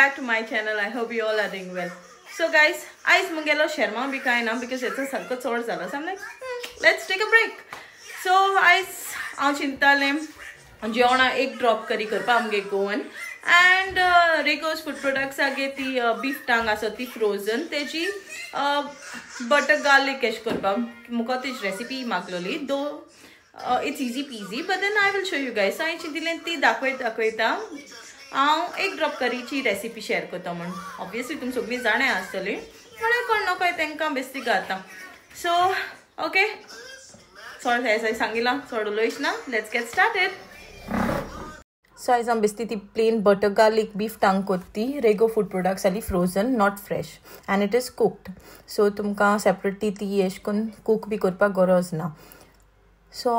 back to my channel. I hope you all are doing well. So guys, आयज मुगेलो शर्मा बी काय ना because याचा सारखं चोड झाला. So I'm like, let's take a break. So आयज हांव चिंतालें जेवणा एक ड्रॉप करी करपा आमगे Goan and Rego's food products आगे ती बीफ टांग आसा ती फ्रोजन तेजी बटर गार्लिक एश करपा मुका तीच रेसिपी मागलोली दो it's easy peasy but then I will show you guys. हांवें चिंतिल्लें ती दाखयता हांव एक ड्रॉप करीची रेसिपी शेअर करता म्हण ऑब्वियसली तुम सगळीं जाणां आसतलीं पण कोण नको तांकां बेश्टी घालता. सो ओके चड हें सांगिलां चड उलोयच ना, लेट्स गेट स्टार्टेड. सो आयज हांव बेश्टी ती प्लेन बटर गार्लिक बीफ टांग कोत्ती रेगो फूड प्रोडक्ट्स आली frozen not fresh end it is cooked. So तुमकां सेपरेटली ती एश करून कूक बी करपाक गरज ना. सो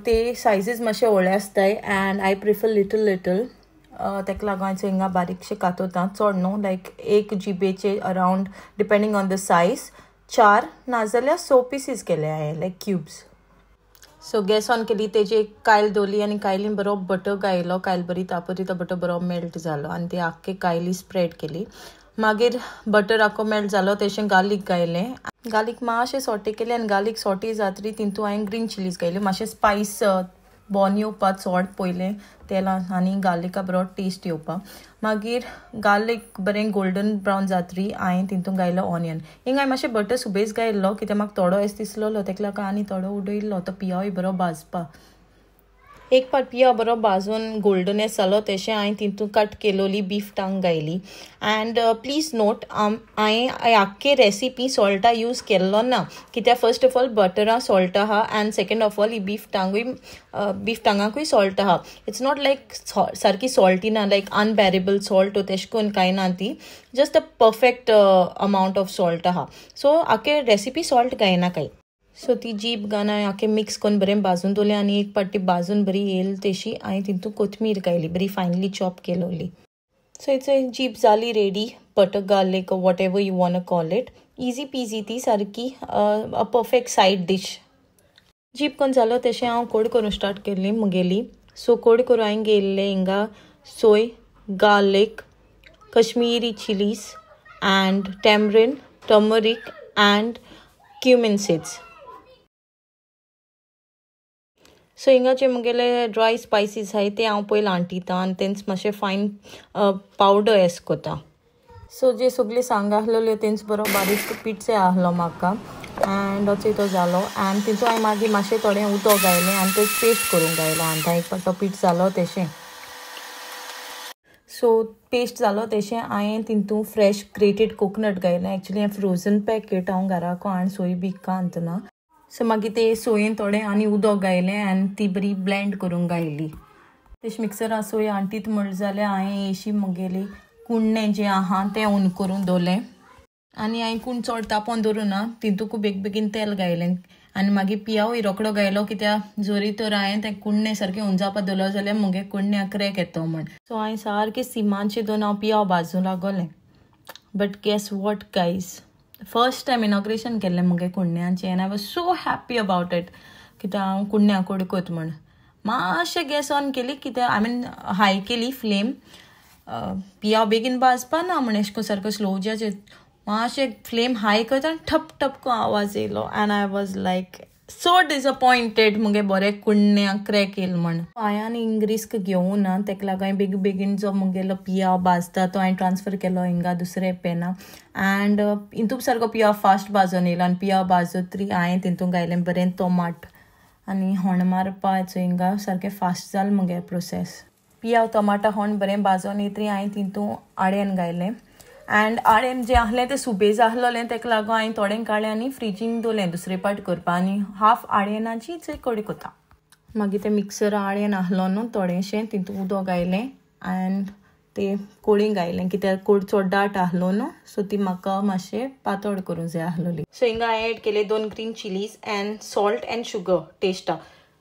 ते सायजीस मातशे व्हडले आसताय एंड आय प्रिफर लिटल तेका लागून हांवें हिंगा बारीकशे कातोता चड न्हू लायक एक जिबेचे around depending on the size 4 नाजाल्यार 6 पीसीस केले हांवें like cubes. So gas on केली तेजी एक कायल दवरली आनी कायलीन बरो बटर गायलो. कायल बरी तापयली तो बटर बरो मेल्ट जालो आनी ती आख्खे कायली स्प्रेड केली. मागीर बटर आख्खो मेल्ट जालो तेशें गार्लीक गायलें. गार्लीक मातशें सॉटे केलें आनी गार्लीक सॉटे जातरी तितून हांवें ग्रीन चिलीज घायल्यो मातशें स्पायस बोन येवपा चड पयलें तेल आनी गार्लिका बरो टेस्ट येवपा. मागीर गार्लीक बरें गोल्डन ब्रावन जातरी हांवें तितून घायलो ऑनियन. हिंगा हांवें मातशें बटर सुबेज घायल्लो कित्याक म्हाका थोडो एस दिसलो तेका लागून आनी थोडो उडयल्लो तो पियावूय बरो भाजपा. एक पाट पिया बरो भाजून गोल्डनेस जालो तेशें हांवें तितून कट केलोली बीफ टांग घायली. एंड प्लीज नोट हांवें आख्खे रेसिपी सॉल्टा यूज केल्लो ना कित्याक फर्स्ट ऑफ ऑल बटरा सॉल्ट आहा एंड सेकंड ऑफ ऑल ही बीफ टांगाकूय सॉल्ट आहा. इट्स नॉट लायक सारकी सॉल्टी ना लायक अनबॅरेबल सॉल्ट तेश कोन्न कांय ना ती just a perfect amount of salt आहा. सो आख्खे रेसिपी सॉल्ट घायना कांय. सो ती जीप घालून हांवें आख्खें मिक्स करून बरें भाजून दवरलें आनी एक पाटी भाजून बरी येयली तेशी हांवें तितून कोथमीर घायली बरी फायनली चॉप केलोली. सो इट्स जीप जाली ready butter garlic whatever you want call it. Easy peasy ती सारकी अ परफेक्ट सायड डीश. जीप करून जालो तेशें हांव कोड करूं स्टार्ट केल्ली मुगेली. सो कोड करून हांवें घेयल्लें हिंगा सोय garlic Kashmiri chillies end tamarind turmeric end cumin seeds. So हिंगा जे मुगेले ड्राय स्पायसीस आहाय ते हांव पयलीं आंटिता आनी तेंच मातशें फायन पावडर एस कोता. सो जे सगळे सांग आहलोल्यो तेंच बरो बारीक पीठ जाय आहलो म्हाका एंड तो जालो एंड तितून हांवें मागीर मातशें थोडें उदक घायलें आनी तें पेस्ट करून घायलो आनी एक पाटो पीठ जालो तेशें. सो पेस्ट जालो तेशें हांवें तितून फ्रेश ग्रेटेड कोकोनट घायलें. एक्चुली हें फ्रोजन पॅकेट हांव घराको हाडून सोय बीक आंतना. सो मागीर ते सोयेन थोडें आनी उदक घायलें आनी ती बरी ब्लेंड करून घायली. तेश मिक्सरा सोय आंटीत म्हणलें जाल्यार हांवें एशी मुगेली कुण्णें जें आहा तें उन करून दवरलें आनी हांवें कुण चड तापोवन दवरूं ना तितूंक बेगीन तेल घायलें आनी मागीर पियावूय रोकडो घायलो कित्याक जोरी तर हांवें तें कुण्णें सारकें उंच जावपा दवरलो जाल्यार मुगे कुण्ण्या क्रॅक येतो म्हण. सो हांवें सारकें सिमांचेर दवरून हांव पियाव भाजूं लागोलें. But guess what guys first time inauguration केल्लें मुगे कुण्ण्यांचें and I was so happy about it कित्याक हांव कुण्ण्या कोडकोत म्हण. मातशें गॅस ऑन केली कित्याक हाय केली फ्लेम पियाव बेगीन भाजपा ना म्हण एशें कोन्न सारको स्लो जाचेर मातशें फ्लेम हाय करता आनी ठप ठप को आवाज येयलो and I was like so disappointed मुगे बरें कुण्ण्या क्रॅक येयलो म्हण. हांवें आनी रिस्क घेवूं ना तेका लागून हांवें बेगीन जो मुगेलो पियाव भाजता तो हांवें ट्रान्सफर केलो हिंगा दुसरे पेना एंड हितून सारको पियाव फास्ट भाजून येयलो आनी पियाव भाजतरी हांवें तितून घायलें बरें टोमाट आनी होण मारपाचो हिंगा सारकें फास्ट जालें मुगे प्रोसेस. पियाव टोमाटा होण बरें भाजून येतरी हांवें तितून आड्यान घायलें एंड आड्यान जें आहलें तें सुबेज आहलोलें तेका लागून हांवें थोडें काडलें आनी फ्रिजीन दवरलें दुसरे पाट करपा आनी हाफ आड्यानाची चोय कडी कोता. मागीर तें मिक्सर आड्यान आहलो न्हू थोडेंशें तितून उदक घायलें एंड तें कोडींग घायलें कित्याक कोड चड दाट आहलो न्हू सो ती म्हाका मातशें पातळ करूं जाय आहलोली. सो हिंगा हांवें एड केले 2 green chillies and salt and sugar टेस्टा.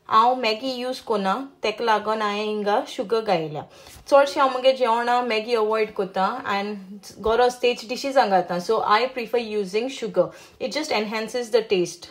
हांव मॅगी यूज कोना तेका लागून हांवें हिंगा शुगर घायल्या. चडशें हांव मुगे जेवणा मॅगी अवॉयड कोता एंड गरज तेच डिशीजांक घालता. So I prefer using sugar. It just enhances the taste.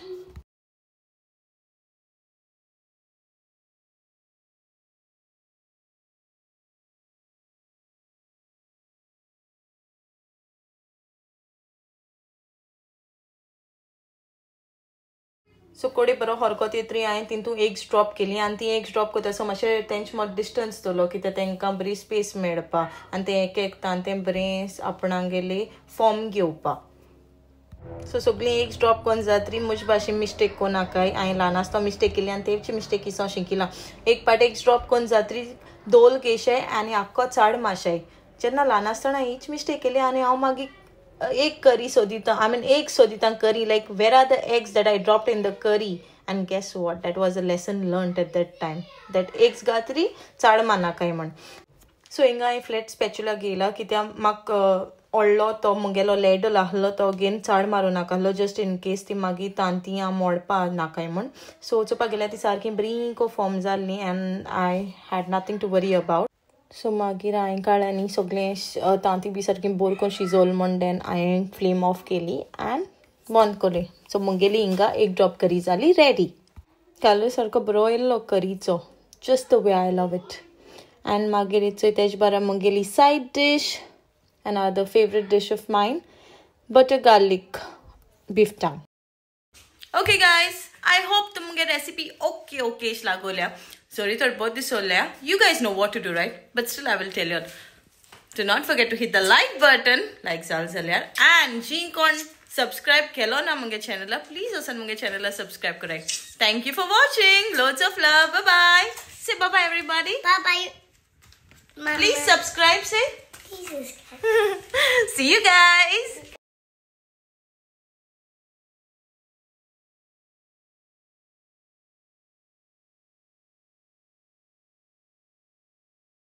So कोडे बरो हरकत येतरी हांवें तितून एग्स ड्रॉप केली आनी ती एग्स ड्रॉप करता सो मातशें तेंचे मद डिस्टन्स दवरलो कित्याक तांकां बरी स्पेस मेळपा आनी ते एक एकटान तें बरें आपणाक गेली फॉर्म घेवपा सो सगळीं एग्स ड्रॉप करून जातरी म्हजे भाशेन मिस्टेक कोनाकाय हांवें ल्हान आसतना मिस्टेक केली आनी तेची मिस्टेक हिसो शिकिलां एक पाट एग्स ड्रॉप करून जातरी दोल केशाय आनी आख्खो चाड माशाय जेन्ना ल्हान आसतना हीच मिस्टेक केली आनी हांव मागीर एक करी सोदिता एक सोदिता curry like where are the eggs that I dropped in the curry and guess what that was a lesson learned at that time that eggs घातरी चाड मानाकाय म्हण सो हिंगा हांवें फ्लॅट स्पॅच्युला घेयला कित्याक म्हाका व्हडलो तो मुगेलो लॅडल आहलो तो घेवन चाड मारूं नाकाहलो जस्ट इन केस ती मागीर तांतियां मोडपा नाकाय म्हण सो वचोवपाक गेल्यार ती सारकी बरी को फॉर्म जाल्ली and I had nothing to worry about so मागीर हांवें काळ्यांनी सगळें तांती बी सारकी बोर करून शिजोवल म्हण देन हांवें फ्लेम ऑफ केली एंड बंद केली सो मुगेली हिंगा एक ड्रॉप करी जाली रेडी कलर सारको बरो येयल्लो करीचो just the way I love it and मागीर तेजे बारा मुगेली side dish another favorite dish of mine, butter garlic beef tongue. Okay guys, I hope तुमगे recipe okay लागोल्या sorry थोड़ा बहुत दिसोल्या you guys know what to do right but still I will tell you do not forget to hit the like button like zalzalyar and जी कोण subscribe केलो ना मुगे channel ला please osan मुगे channel ला subscribe करें thank you for watching loads of love bye bye say bye bye everybody bye bye Mama. Please subscribe say see you guys.